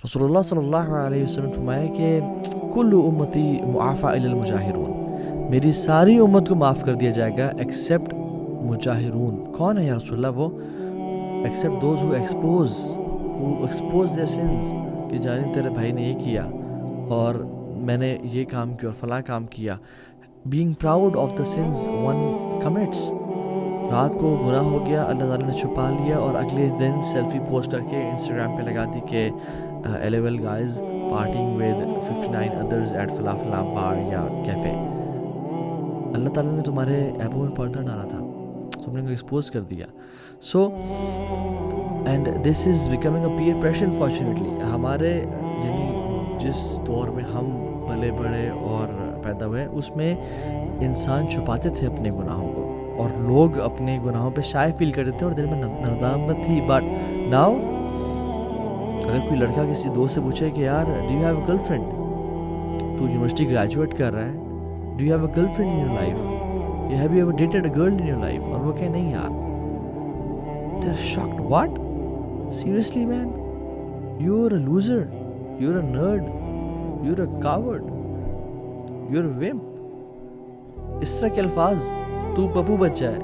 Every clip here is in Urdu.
رسول اللہ صلی اللہ علیہ وسلم فرمایا کہ کل امتی معافی الا المجاہرون، میری ساری امت کو معاف کر دیا جائے گا ایکسیپٹ مجاہرون. کون ہے یا رسول اللہ؟ وہ accept those who expose their sins, کہ جانی تیرے بھائی نے یہ کیا اور میں نے یہ کام کیا اور فلاں کام کیا. Being proud of the sins one commits. رات کو گناہ ہو گیا، اللہ تعالیٰ نے چھپا لیا اور اگلے دن سیلفی پوسٹ کر کے انسٹاگرام پہ لگا دی کہ LOL guys partying with 59 others at فلاں فلاں بار یا کیفے. اللہ تعالیٰ نے تمہارے ایپوں میں پردہ ڈالا تھا، تم نے کو ایکسپوز کر دیا. So and this is becoming a peer pressure unfortunately. ہمارے یعنی جس دور میں ہم پلے بڑے اور پیدا ہوئے اس میں انسان چھپاتے تھے اپنے گناہوں کو اور لوگ اپنے گناہوں پہ شائع فیل کرتے تھے اور دل میں ندامت تھی. بٹ ناؤ اگر کوئی لڑکا کسی دوست سے پوچھے کہ یار do you have a girl friend, تو یونیورسٹی گریجویٹ کر رہا ہے، do you have a girl friend in your life, have you ever dated a girl in your life, اور وہ کہ نہیں یار، they are shocked. What? Seriously man, you are a loser, you are a nerd, you are a coward, you are a wimp. اس طرح کے الفاظ، تو پپو بچہ ہے،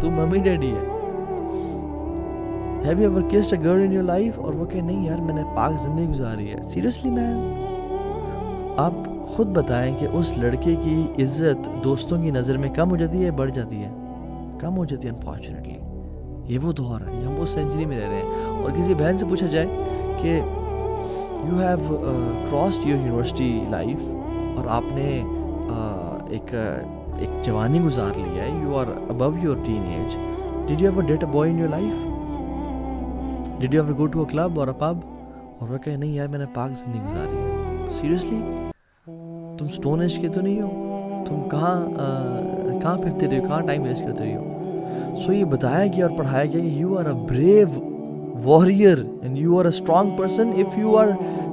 تو ممی ڈیڈی ہے. Have you ever kissed a girl in your life؟ اور وہ کہ نہیں یار میں نے پاک زندگی گزاری ہے. سیریسلی مین، آپ خود بتائیں کہ اس لڑکے کی عزت دوستوں کی نظر میں کم ہو جاتی ہے، بڑھ جاتی ہے؟ کم ہو جاتی ہے انفارچونیٹلی. یہ وہ دور ہے، ہم اس سینچری میں رہ رہے ہیں. اور کسی بہن سے پوچھا جائے کہ you have crossed your university life, اور آپ نے ایک جوانی گزار لیا ہے، you are above your teen age, did you ever date a boy in your life? Did you ever go to a club or a pub? اور وہ کہ نہیں یار میں نے پاک زندگی گزاری ہے. سیریسلی، تم اسٹون ایج کے تو نہیں ہو؟ تم کہاں پھرتے رہے ہو، کہاں ٹائم ویسٹ کرتے رہے ہو؟ سو یہ بتایا گیا اور پڑھایا گیا کہ you are a brave warrior and you are a strong person if you are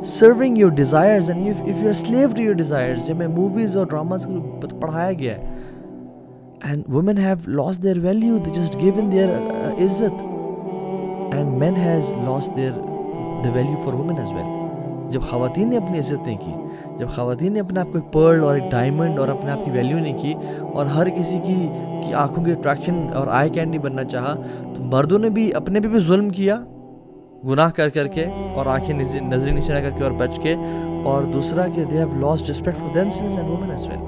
serving your desires and if you are slave to your desires. جب میں موویز اور ڈراماز کو پڑھایا گیا ہے. And women have lost their value, they just given their عزت. And men has lost the value for women as well. جب خواتین نے اپنی عزت نہیں کی، جب خواتین نے اپنے آپ کو ایک پرل اور ایک ڈائمنڈ اور اپنے آپ کی ویلیو نہیں کی اور ہر کسی کی آنکھوں کی اٹریکشن اور آئی کینڈی بننا چاہا، تو مردوں نے بھی اپنے پہ بھی ظلم کیا گناہ کر کے اور آنکھیں نظری نیچے نہ کر کے اور بچ کے. اور دوسرا کہ they have lost respect for themselves and women as well.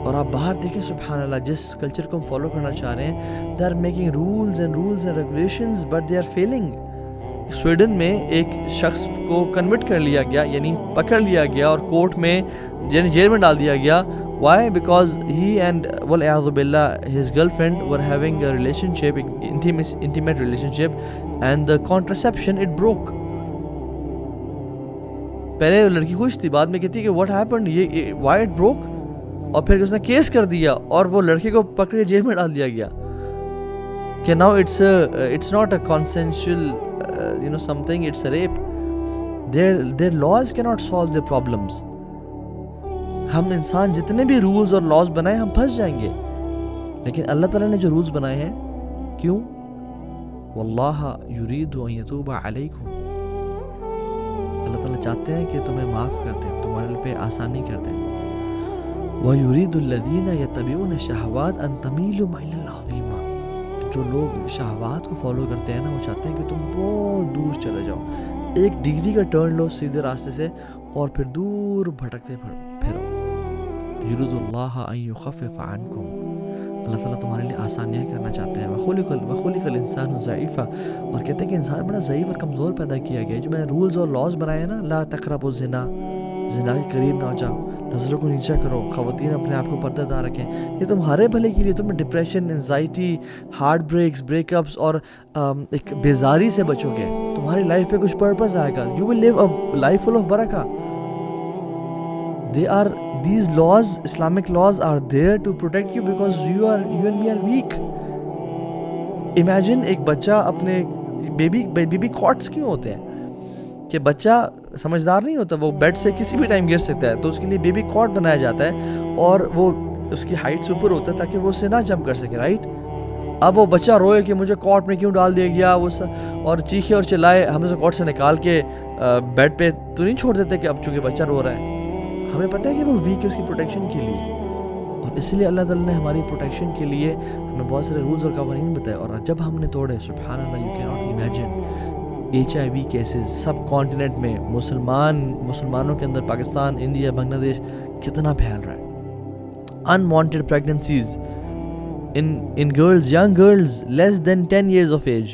اور آپ باہر دیکھیں سبحان اللہ، جس کلچر کو ہم فالو کرنا چاہ رہے ہیں، they are making rules and regulations but they are failing. Sweden میں ایک شخص کو کنورٹ کر لیا گیا، یعنی پکڑ لیا گیا اور کورٹ میں یعنی جیل میں ڈال دیا گیا. وائی؟ بیکاز ہی اینڈ والعیاذ باللہ his girl friend were having a relationship, intimate relationship, and the contraception it broke. پہلے لڑکی خوش تھی، بعد میں کہتی کہ واٹ ہیپنڈ، یہ وائی اٹ بروک، اور پھر اس نے کیس کر دیا اور وہ لڑکے کو پکڑ کے جیل میں ڈال دیا گیا کہ now it's not a consensual something, it's a rape. Their laws can not solve their problems. ہم انسان جتنے بھی رولز اور لاز بنائیں ہم پھنس جائیں گے، لیکن اللہ تعالیٰ نے جو رولز بنائے ہیں، کیوں؟ واللہ یرید ان یتوب علیکم، اللہ تعالیٰ چاہتے ہیں کہ تمہیں معاف کر دیں، تمہارے پہ آسانی کر دیں. وَيُرِيدُ الَّذِينَ يَتَّبِعُونَ الشَّهَوَاتِ أَن تَمِيلُوا مَيْلًا عَظِيمًا. جو لوگ شہوات کو فالو کرتے ہیں نا، وہ چاہتے ہیں کہ تم بہت دور چلے جاؤ، 1 ڈگری کا ٹرن لو سیدھے راستے سے اور پھر دور بھٹکتے پھرو. يُرِيدُ اللَّهَ أَن يُخَفِّفَ عَنكُم، اللہ تعالیٰ تمہارے لیے آسانیاں کرنا چاہتے ہیں. وَخُلِقَ الْإِنسَانُ ضَعِيفًا، اور کہتے ہیں کہ انسان بڑا ضعیف اور کمزور پیدا کیا گیا ہے. جو میں نے رولز اور لاز بنائے ہیں نا، لا تقربوا الزنا، زنا کے قریب نہ ہو جاؤ، نظروں کو نیچا کرو، خواتین اپنے آپ کو پردہ دار رکھیں، یہ تمہارے بھلے کے لیے. تمہیں depression, anxiety, heart breaks, break ups اور ایک بیزاری سے بچو گے. تمہاری لائف پہ کچھ پرپز آئے گا. You will live a life full of برکہ. These laws, Islamic laws are there to protect you because you and me are weak. Imagine ایک بچہ اپنے بیبی کارٹس کیوں ہوتے ہیں کہ بچہ سمجھدار نہیں ہوتا، وہ بیڈ سے کسی بھی ٹائم گر سکتا ہے، تو اس کے لیے بیبی کارٹ بنایا جاتا ہے اور وہ اس کی ہائٹ سے اوپر ہوتا ہے تاکہ وہ اسے نہ جمپ کر سکے، رائٹ. اب وہ بچہ روئے کہ مجھے کورٹ میں کیوں ڈال دیا گیا اور چیخے اور چلائے، ہم اسے کورٹ سے نکال کے بیڈ پہ تو نہیں چھوڑ دیتے کہ اب چونکہ بچہ رو رہا ہے، ہمیں پتہ ہے کہ وہ ویک ہے اس کی پروٹیکشن کے لیے، اور اس لیے اللہ تعالیٰ نے ہماری پروٹیکشن کے لیے ہمیں بہت سارے رولز اور قوانین بتائے، اور جب ہم نے توڑے سبحان اللہ you can not imagine HIV cases subcontinent میں مسلمانوں کے اندر، پاکستان، انڈیا، بنگلہ دیش کتنا پھیل رہا ہے، unwanted pregnancies in girls, young girls less than 10 years of age,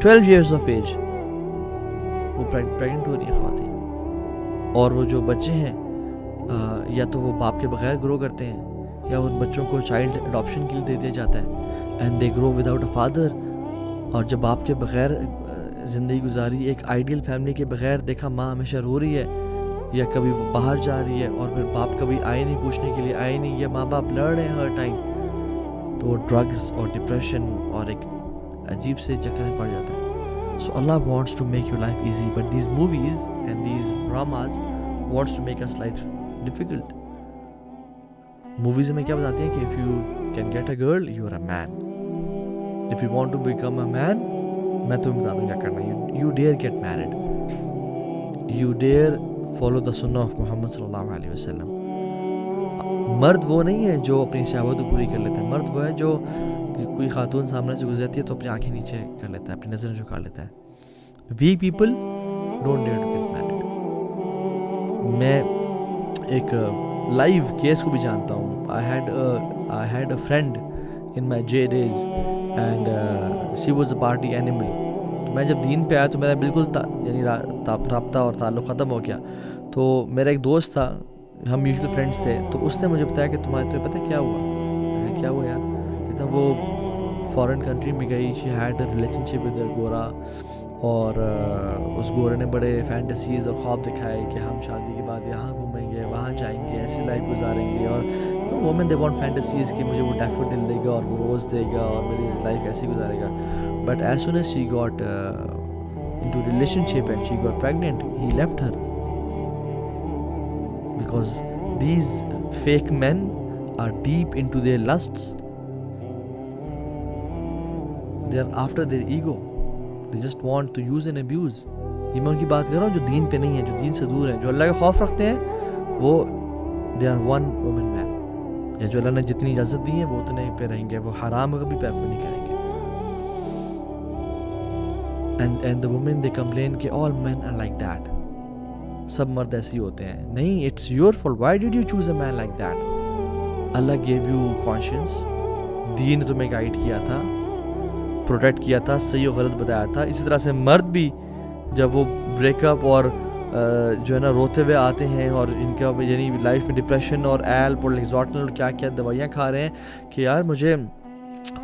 12 years of age وہ pregnant ہو رہی ہیں خواتین، اور وہ جو بچے ہیں یا تو وہ باپ کے بغیر گرو کرتے ہیں یا ان بچوں کو چائلڈ اڈاپشن کے لیے دے دیا جاتا ہے and they grow without a father, اور جب باپ کے بغیر زندگی گزاری، ایک آئیڈیل فیملی کے بغیر دیکھا ماں ہمیشہ رو رہی ہے یا کبھی باہر جا رہی ہے اور پھر باپ کبھی آئے نہیں، پوچھنے کے لیے آئے نہیں، یا ماں باپ لڑ رہے ہیں ہر ٹائم، تو وہ ڈرگز اور ڈپریشن اور ایک عجیب سے چکر میں پڑ جاتا ہے. So Allah wants to make your life easy, but these movies and these dramas wants to make us life difficult. Movies میں کیا بتاتے ہیں کہ if you can get a girl, you are a man. If you want to become a man, میں تمہیں بتا دوں کیا کرنا ہے. You dare get married. You dare follow the sunnah of Muhammad صلی اللہ علیہ وسلم. مرد وہ نہیں ہے جو اپنی شہوت پوری کر لیتا ہے، مرد وہ ہے جو کوئی خاتون سامنے سے گزرتی ہے تو اپنی آنکھیں نیچے کر لیتا ہے، اپنی نظریں جھکا لیتا ہے. Weak people don't dare to get married. میں ایک لائیو کیس کو بھی جانتا ہوں. I had a friend in my J days and she was a party animal. تو میں جب دین پہ آیا تو میرا بالکل یعنی رابطہ اور تعلق ختم ہو گیا. تو میرا ایک دوست تھا، ہم میوچل فرینڈس تھے، تو اس نے مجھے بتایا کہ تمہیں پتہ کیا ہوا؟ میں نے کیا ہوا یار؟ کہتا وہ فارن کنٹری میں گئی، she had a relation ship with a گورا، اور اس گورے نے بڑے فینٹیسیز اور خواب دکھائے کہ ہم شادی کے بعد یہاں گھومیں گے، وہاں جائیں گے، ایسی لائف گزاریں گے. اور وومن دے وانٹ فینٹیسیز کہ مجھے وہ ڈیفوڈل دے گا اور وہ روز دے گا اور میری لائف ایسی گزارے گا. But as soon as she got into relationship and she got pregnant, he left her. Because these fake men are deep into their lusts. They are after their ego. They just want to use and abuse. یہ میں ان کی بات کر رہا ہوں جو دین پہ نہیں ہے، جو دین سے دور ہیں، جو اللہ کا خوف رکھتے ہیں، وہ they are one woman man. یا جو اللہ نے جتنی اجازت دی ہے وہ اتنے پہ رہیں گے، وہ حرام کبھی پریفر نہیں کریں گے. And the women they complain کہ all men are like that. سب مرد ایسے ہی ہوتے ہیں. نہیں، it's your fault. Why did you choose a man like that? اللہ گیو یو کانشینس، دین نے تمہیں گائیڈ کیا تھا، پروٹیکٹ کیا تھا، صحیح و غلط بتایا تھا. اسی طرح سے مرد بھی جب وہ بریک اپ اور جو ہے نا روتے ہوئے آتے ہیں اور ان کا یعنی لائف میں ڈپریشن اور ایلپ اور لیگزاٹنل اور کیا کیا دوائیاں کھا رہے ہیں کہ یار مجھے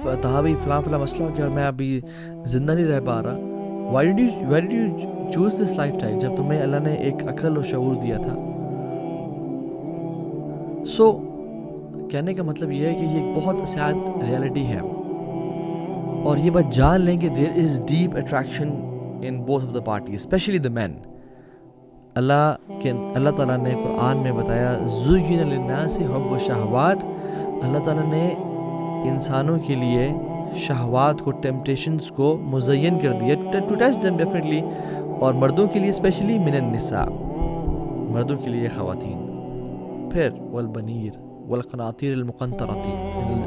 کہا بھی فلاں مسئلہ ہو گیا اور میں ابھی زندہ نہیں رہ پا رہا. Y did you choose this life style جب تمہیں اللہ نے ایک عقل و شعور دیا تھا؟ سو کہنے کا مطلب یہ ہے کہ یہ ایک بہت سیڈ ریالٹی ہے، اور یہ بات جان لیں کہ there is deep attraction in both of the party, especially the man. اللہ تعالیٰ نے قرآن میں بتایا زُيِّنَ لِلنَّاسِ حُبُّ الشَّهَوَاتِ. اللہ تعالیٰ نے انسانوں کے لیے شہوات کو، ٹیمپٹیشنز کو مزین کر دیا ٹو ٹیسٹ دیم ڈیفینیٹلی، اور مردوں کے لیے اسپیشلی من النساء، مردوں کے لیے خواتین. پھر والبنیر والقناطیر المقنطرۃ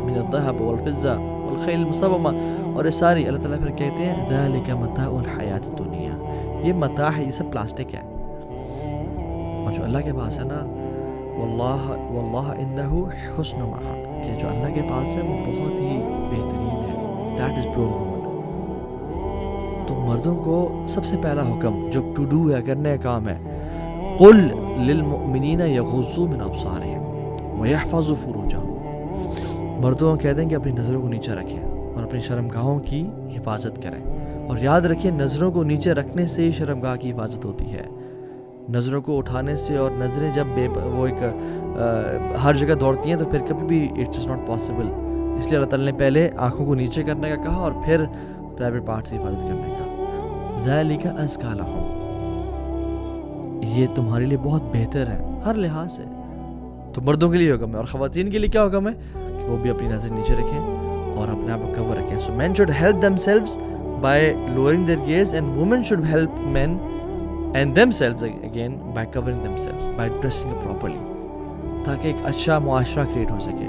من الذهب والفضة والخیل المصومہ، اور یہ ساری اللہ تعالیٰ پھر کہتے ہیں ذلک متاع الحیات الدنیا، یہ متاع ہے، یہ سب پلاسٹک ہے. اور جو اللہ کے پاس ہے نا، واللہ عنده حسن مآب، کہ جو اللہ کے پاس ہے وہ بہت ہی بہترین ہے. That is pure good. تو مردوں کو سب سے پہلا حکم جو ٹو ڈو ہے، کرنے کا کام ہے، قل للمؤمنین یغضوا من ابصارهم ویحفظوا فروجهم. مردوں کو کہہ دیں کہ اپنی نظروں کو نیچے رکھیں اور اپنی شرمگاہوں کی حفاظت کریں. اور یاد رکھیں نظروں کو نیچے رکھنے سے ہی شرمگاہ کی حفاظت ہوتی ہے. نظروں کو اٹھانے سے، اور نظریں جب وہ ایک ہر جگہ دوڑتی ہیں تو پھر کبھی بھی اٹس ناٹ پاسبل. اس لیے اللہ تعالیٰ نے پہلے آنکھوں کو نیچے کرنے کا کہا اور پھر پرائیویٹ پارٹس کی حفاظت کرنے کا. ذَلِكَ أَزْكَىٰ لَهُمْ، یہ تمہارے لیے بہت بہتر ہے ہر لحاظ سے. تو مردوں کے لیے حکم ہے، اور خواتین کے لیے کیا حکم ہے کہ وہ بھی اپنی نظر نیچے رکھیں اور اپنے آپ کو کور رکھیں. So man should help themselves by lowering their gaze and women should help men and themselves again by covering themselves by dressing properly, تاکہ ایک اچھا معاشرہ کریٹ ہو سکے.